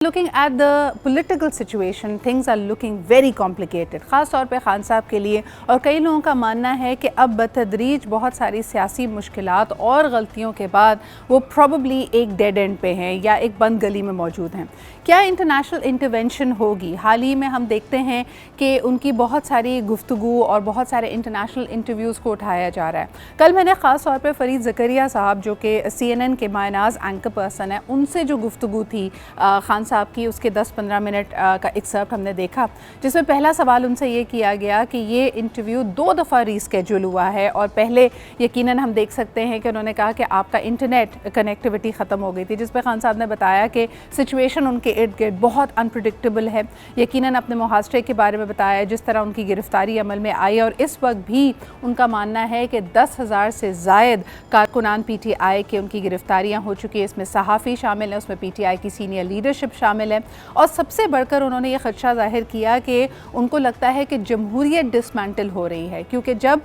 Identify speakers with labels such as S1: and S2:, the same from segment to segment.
S1: Looking at the political situation, things are looking very complicated. ख़ास तौर पे खान साहब के लिए और कई लोगों का मानना है कि अब बतदरीज बहुत सारी सियासी मुश्किलात और गलतियों के बाद वो probably एक डेड एंड पे हैं या एक बंद गली में मौजूद हैं. क्या इंटरनेशनल इंटरवेंशन होगी? हाल ही में हम देखते हैं कि उनकी बहुत सारी गुफ्तगू और बहुत सारे इंटरनेशनल इंटरव्यूज़ को उठाया जा रहा है. कल मैंने ख़ास तौर पे फरीद ज़करिया साहब जो कि CNN के मायनाज़ एंकर पर्सन है, उनसे जो गुफ्तगू थी खान साहब की, उसके 10-15 मिनट का एक्सर्प्ट हमने देखा, जिसमें पहला सवाल उनसे ये किया गया कि ये इंटरव्यू 2 दफ़ा रीस्केड्यूल हुआ है और पहले यकीनन हम देख सकते हैं कि उन्होंने कहा कि आपका इंटरनेट कनेक्टिविटी ख़त्म हो गई थी, जिस पर खान साहब ने बताया कि सिचुएशन उनके इर्द गिर्द बहुत अनप्रेडिक्टेबल है. यकीनन अपने मुहासरे के बारे में बताया, जिस तरह उनकी गिरफ्तारी अमल में आई और इस वक्त भी उनका मानना है कि 10,000 से ज़ायद कारकुनान PTI की उनकी गिरफ्तारियाँ हो चुकी हैं. इसमें सहाफ़ी शामिल हैं, उसमें PTI की सीनियर लीडरशिप शामिल है और सबसे बढ़कर उन्होंने ये खदशा ज़ाहिर किया कि उनको लगता है कि जमहूरियत डिसमेंटल हो रही है, क्योंकि जब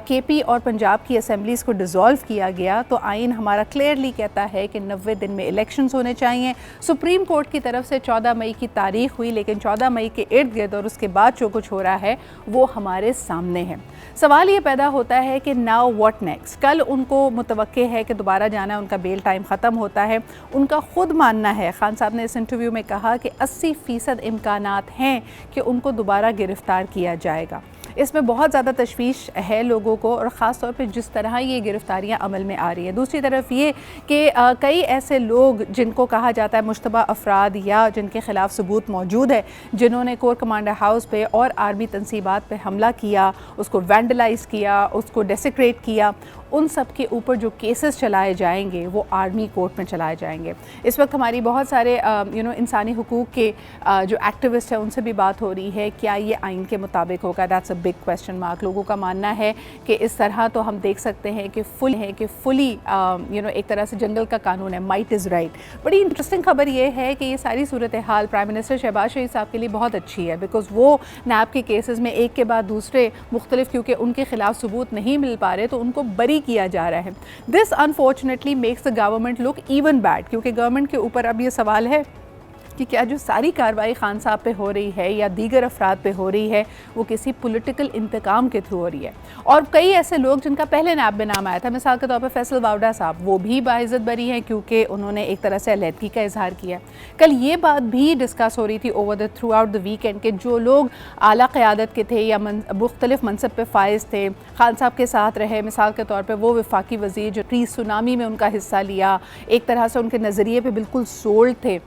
S1: KP और पंजाब की असेंबलीज़ को डिज़ोल्व किया गया तो आइन हमारा क्लियरली कहता है कि 90 दिन में इलेक्शंस होने चाहिए. सुप्रीम कोर्ट की तरफ से 14 मई की तारीख हुई, लेकिन 14 मई के इर्द गिर्द और उसके बाद जो कुछ हो रहा है वो हमारे सामने है. सवाल ये पैदा होता है कि नाउ व्हाट नेक्स्ट. कल उनको मुतवक्के है कि दोबारा जाना, उनका बेल टाइम ख़त्म होता है. उनका खुद मानना है, खान साहब ने इस इंटरव्यू में कहा कि 80% इम्कानात हैं कि उनको दोबारा गिरफ़्तार किया जाएगा. इसमें बहुत ज़्यादा तशवीश है लोगों को और ख़ास तौर पे जिस तरह ये गिरफ़्तारियाँ अमल में आ रही हैं. दूसरी तरफ ये कि कई ऐसे लोग जिनको कहा जाता है मुश्तबा अफराद या जिनके ख़िलाफ़ सबूत मौजूद है, जिन्होंने कोर कमांडर हाउस पे और आर्मी तनसीबात पे हमला किया, उसको वैंडलाइज़ किया, उसको डेसिक्रेट किया, उन सब के ऊपर जो केसेस चलाए जाएंगे वो आर्मी कोर्ट में चलाए जाएंगे. इस वक्त हमारी बहुत सारे इंसानी हुकूक के जो एक्टिविस्ट हैं उनसे भी बात हो रही है, क्या ये आइन के मुताबिक होगा? That's a big question mark. लोगों का मानना है कि इस तरह तो हम देख सकते हैं कि फुली एक तरह से जंगल का कानून है, माइट इज़ राइट. बड़ी इंटरेस्टिंग खबर ये है कि ये सारी सूरत हाल प्राइम मिनिस्टर शहबाज शरीफ साहब के लिए बहुत अच्छी है, बिकॉज वो नैब के केसेस में एक के बाद दूसरे मुख्तलिफ, क्योंकि उनके खिलाफ सबूत नहीं मिल पा रहे तो उनको बरी किया जा रहा है. This unfortunately makes the government look even bad, क्योंकि गवर्नमेंट के ऊपर अब ये सवाल है कि क्या जो सारी कार्रवाई खान साहब पे हो रही है या दीगर अफराद पे हो रही है वो किसी पॉलिटिकल इंतकाम के थ्रू हो रही है. और कई ऐसे लोग जिनका पहले नैब में नाम आया था, मिसाल के तौर पर फैसल वावडा साहब, वो भी बाइज़्ज़त बरी हैं क्योंकि उन्होंने एक तरह से अलहदगी का इजहार किया. कल ये बात भी डिस्कस हो रही थी over the through out the weekend के जो लोग आला क़यादत के थे या मुख्तलिफ मनसब पे फाइज थे, खान साहब के साथ रहे. मिसाल के तौर पर वो वफाकी वज़ीर जो प्री सुनामी में उनका हिस्सा लिया, एक तरह से उनके नज़रिए पर बिल्कुल सोल्ड थे,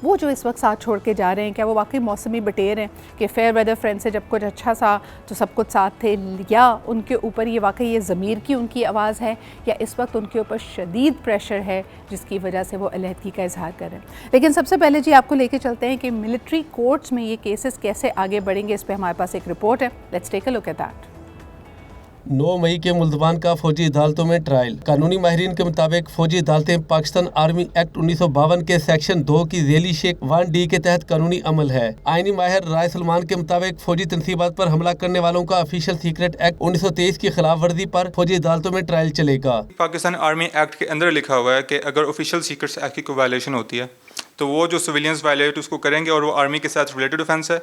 S1: वो जो इस वक्त साथ छोड़ के जा रहे हैं, क्या वो वाकई मौसमी बटेर हैं कि फेयर वेदर फ्रेंड से जब कुछ अच्छा सा तो सब कुछ साथ थे, या उनके ऊपर ये वाकई ये ज़मीर की उनकी आवाज़ है, या इस वक्त उनके ऊपर शदीद प्रेशर है जिसकी वजह से वो अलहदगी का इजहार कर रहे हैं. लेकिन सबसे पहले जी आपको लेके चलते हैं कि मिलिट्री कोर्ट्स में ये केसेस कैसे आगे बढ़ेंगे. इस पर हमारे पास एक रिपोर्ट है, let's take a look at that.
S2: 9 मई के मुल्ज़मान का फौजी अदालतों में ट्रायल. कानूनी माहिरीन के मुताबिक फौजी अदालतें पाकिस्तान आर्मी एक्ट 1952 के सेक्शन 2 की झेली शेख 1D के तहत कानूनी अमल है. आईनी माहिर राय सलमान के मुताबिक फौजी तनसीबात पर हमला करने वालों का ऑफिशियल सीक्रेट एक्ट 1923 की खिलाफ वर्जी पर फौजी अदालतों में ट्रायल चलेगा.
S3: पाकिस्तान आर्मी एक्ट के अंदर लिखा हुआ है कि अगर ऑफिशियल सीक्रेट्स एक्ट की कोई वायलेशन होती है तो वो जो सिविलियंस वायलेट उसको करेंगे और वो आर्मी के साथ रिलेटेड ऑफेंस है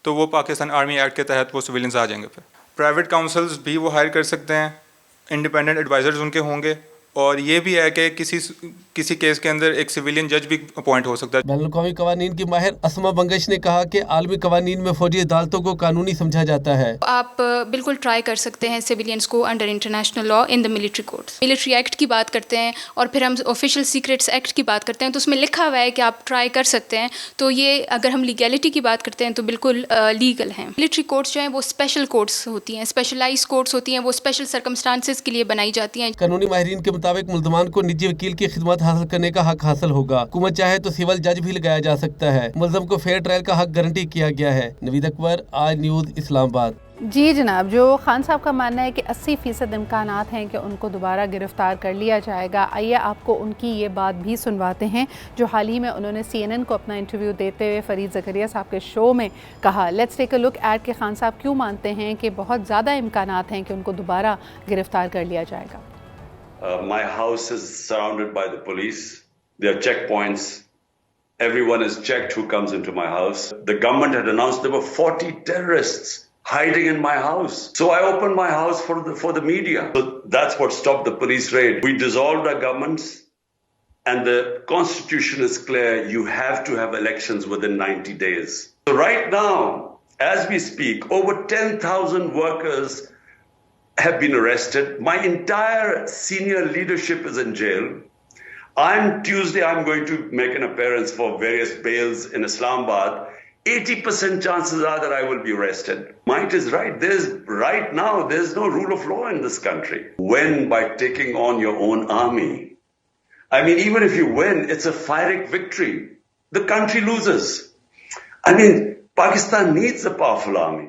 S3: तो वो पाकिस्तान आर्मी एक्ट के तहत वो सिविलियंस आ जाएंगे. फिर प्राइवेट काउंसल्स भी वो हायर कर सकते हैं, इंडिपेंडेंट एडवाइज़र्स उनके होंगे, और ये भी है कि किसी केस के अंदर एक सिविलियन जज भी अपॉइंट हो सकता है.
S2: बैनुल-अक़वामी कवानीन की माहिर असमा बंगश ने कहा कि आलमी कवानीन में फौजी अदालतों को कानूनी समझा जाता है.
S4: आप बिल्कुल ट्राई कर सकते हैं सिविलियंस को under international law in the military courts. Military act की बात करते हैं और फिर हम ऑफिशियल सीक्रेट्स एक्ट की बात करते हैं तो उसमें लिखा हुआ है कि आप ट्राई कर सकते हैं. तो ये अगर हम लीगैलिटी की बात करते हैं तो बिल्कुल लीगल हैं. मिलिट्री कोर्ट्स जो हैं वो स्पेशल कोर्ट्स होती हैं, स्पेशलाइज्ड कोर्ट्स होती हैं, वो स्पेशल सर्कमस्टांसेस के लिए बनाई जाती हैं.
S2: कानूनी माहिरीन के मुताबिक मुल्ज़मान को निजी वकील की खिदमत हासिल करने का हक हासिल होगा. हुकूमत चाहे तो सिविल जज भी लगाया जा सकता है. मुल्ज़म को फेयर ट्रायल का हक गारंटी किया गया है. नवीद अकबर, आज न्यूज़, इस्लामाबाद.
S1: जी जनाब, जो खान साहब का मानना है कि 80% इम्कानात हैं कि उनको दोबारा गिरफ़्तार कर लिया जाएगा. आइए आपको उनकी ये बात भी सुनवाते हैं जो हाल ही में उन्होंने CNN को अपना इंटरव्यू देते हुए फरीद ज़करिया साहब के शो में कहा. Let's take a look at कि खान साहब क्यों मानते हैं कि बहुत ज़्यादा इम्कानात हैं कि उनको दोबारा गिरफ़्तार कर लिया जाएगा.
S5: My house is surrounded by the police. There are checkpoints Everyone is checked who comes into my house. The government had announced there were 40 terrorists hiding in my house. So I opened my house for the media. So that's what stopped the police raid. We dissolved our governments, and the constitution is clear. You have to have elections within 90 days. So right now, as we speak, over 10,000 workers have been arrested. My entire senior leadership is in jail. Tuesday, I'm going to make an appearance for various bails in Islamabad. 80% chances are that I will be arrested. Mike is right. Right now, there's no rule of law in this country. When? By taking on your own army. I mean, even if you win, it's a Pyrrhic victory. The country loses. I mean, Pakistan needs a powerful army.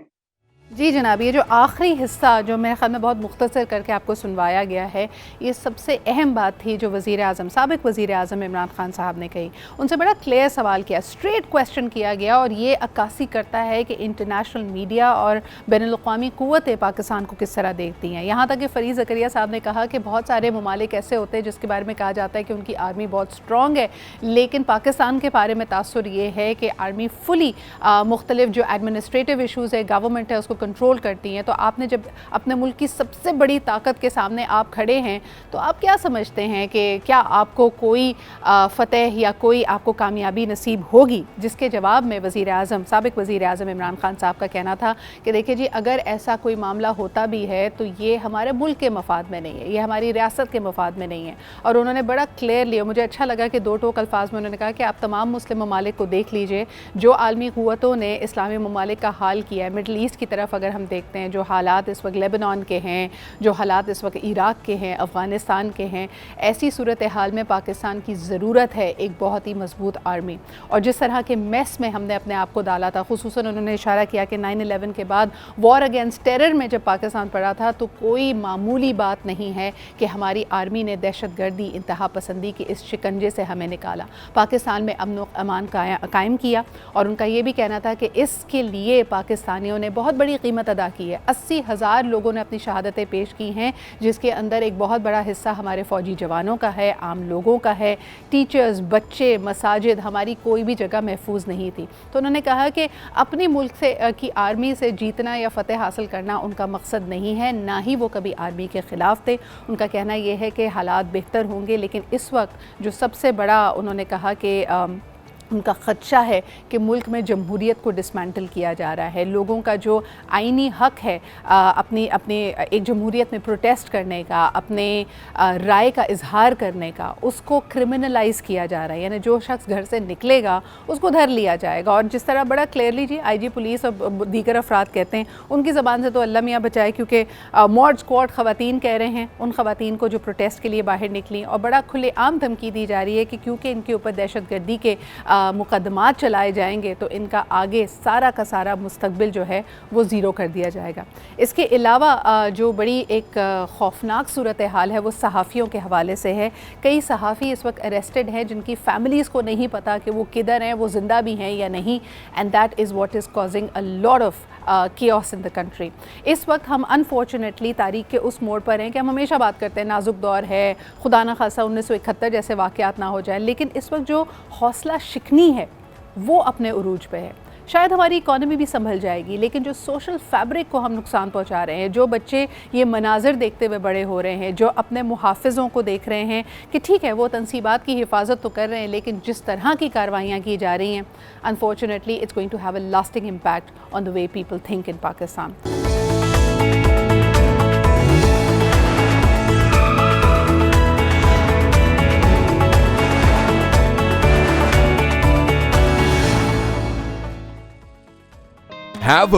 S1: جی جناب، یہ جو آخری حصہ جو میرے خیال میں بہت مختصر کر کے آپ کو سنوایا گیا ہے، یہ سب سے اہم بات تھی جو وزیر اعظم، سابق وزیر اعظم عمران خان صاحب نے کہی. ان سے بڑا کلیئر سوال کیا، اسٹریٹ کویسچن کیا گیا، اور یہ عکاسی کرتا ہے کہ انٹرنیشنل میڈیا اور بین الاقوامی قوتیں پاکستان کو کس طرح دیکھتی ہیں. یہاں تک کہ فرید زکریا صاحب نے کہا کہ بہت سارے ممالک ایسے ہوتے ہیں جس کے بارے میں کہا جاتا ہے کہ ان کی آرمی بہت اسٹرانگ ہے، لیکن پاکستان کے بارے میں تاثر یہ ہے کہ آرمی فلی مختلف جو ایڈمنسٹریٹو ایشوز ہے، گورنمنٹ ہے، اس کو کنٹرول کرتی ہیں. تو آپ نے جب اپنے ملک کی سب سے بڑی طاقت کے سامنے آپ کھڑے ہیں، تو آپ کیا سمجھتے ہیں کہ کیا آپ کو کوئی فتح یا کوئی آپ کو کامیابی نصیب ہوگی؟ جس کے جواب میں سابق وزیر اعظم عمران خان صاحب کا کہنا تھا کہ دیکھیں جی، اگر ایسا کوئی معاملہ ہوتا بھی ہے تو یہ ہمارے ملک کے مفاد میں نہیں ہے، یہ ہماری ریاست کے مفاد میں نہیں ہے. اور انہوں نے بڑا کلیئرلی، مجھے اچھا لگا کہ 2 ٹوک الفاظ میں انہوں نے کہا کہ آپ تمام مسلم ممالک کو دیکھ لیجئے، جو عالمی قوتوں نے اسلامی ممالک کا حال کیا ہے. مڈل ایسٹ کی طرف اگر ہم دیکھتے ہیں، جو حالات اس وقت لیبنان کے ہیں، جو حالات اس وقت عراق کے ہیں، افغانستان کے ہیں، ایسی صورتحال میں پاکستان کی ضرورت ہے ایک بہت ہی مضبوط آرمی. اور جس طرح کے میس میں ہم نے اپنے آپ کو ڈالا تھا، خصوصاً انہوں نے اشارہ کیا کہ 9/11 کے بعد وار اگینسٹ ٹیرر میں جب پاکستان پڑا تھا، تو کوئی معمولی بات نہیں ہے کہ ہماری آرمی نے دہشت گردی، انتہا پسندی کے اس شکنجے سے ہمیں نکالا، پاکستان میں امن و امان قائم کیا. اور ان کا یہ بھی کہنا تھا کہ اس کے لیے پاکستانیوں نے بہت بڑی قیمت ادا کی ہے. 80,000 لوگوں نے اپنی شہادتیں پیش کی ہیں، جس کے اندر ایک بہت بڑا حصہ ہمارے فوجی جوانوں کا ہے، عام لوگوں کا ہے، ٹیچرز، بچے، مساجد، ہماری کوئی بھی جگہ محفوظ نہیں تھی. تو انہوں نے کہا کہ اپنی ملک کی آرمی سے جیتنا یا فتح حاصل کرنا ان کا مقصد نہیں ہے، نہ ہی وہ کبھی آرمی کے خلاف تھے. ان کا کہنا یہ ہے کہ حالات بہتر ہوں گے، لیکن اس وقت جو سب سے بڑا انہوں نے کہا کہ ان کا خدشہ ہے کہ ملک میں جمہوریت کو ڈسمینٹل کیا جا رہا ہے. لوگوں کا جو آئینی حق ہے اپنی ایک جمہوریت میں پروٹیسٹ کرنے کا، اپنے رائے کا اظہار کرنے کا، اس کو کرمنلائز کیا جا رہا ہے. یعنی جو شخص گھر سے نکلے گا اس کو دھر لیا جائے گا. اور جس طرح بڑا کلیئرلی جی آئی جی پولیس اور دیگر افراد کہتے ہیں، ان کی زبان سے تو اللہ میاں بچائے، کیونکہ مارچ اسکواڈ خواتین کہہ رہے ہیں، ان خواتین کو جو پروٹیسٹ کے لیے باہر نکلی، اور بڑا کھلے عام دھمکی دی جا رہی ہے کہ کیونکہ ان کے اوپر دہشت گردی کے مقدمات چلائے جائیں گے تو ان کا آگے سارا کا سارا مستقبل جو ہے وہ زیرو کر دیا جائے گا. اس کے علاوہ جو بڑی ایک خوفناک صورتحال ہے وہ صحافیوں کے حوالے سے ہے. کئی صحافی اس وقت اریسٹڈ ہیں جن کی فیملیز کو نہیں پتا کہ وہ کدھر ہیں، وہ زندہ بھی ہیں یا نہیں. And that is what is causing a lot of chaos in the country. اس وقت ہم انفارچونیٹلی تاریخ کے اس موڑ پر ہیں کہ ہم ہمیشہ بات کرتے ہیں نازک دور ہے، خدا نہ خاصہ 1971 جیسے واقعات نہ ہو جائیں، لیکن اس وقت جو حوصلہ شکنی ہے وہ اپنے عروج پہ ہے. شاید ہماری اکانومی بھی سنبھل جائے گی، لیکن جو سوشل فیبرک کو ہم نقصان پہنچا رہے ہیں، جو بچے یہ مناظر دیکھتے ہوئے بڑے ہو رہے ہیں، جو اپنے محافظوں کو دیکھ رہے ہیں کہ ٹھیک ہے وہ تنصیبات کی حفاظت تو کر رہے ہیں، لیکن جس طرح کی کاروائیاں کی جا رہی ہیں، unfortunately it's going to have a lasting impact on the way people think in Pakistan.
S6: Have a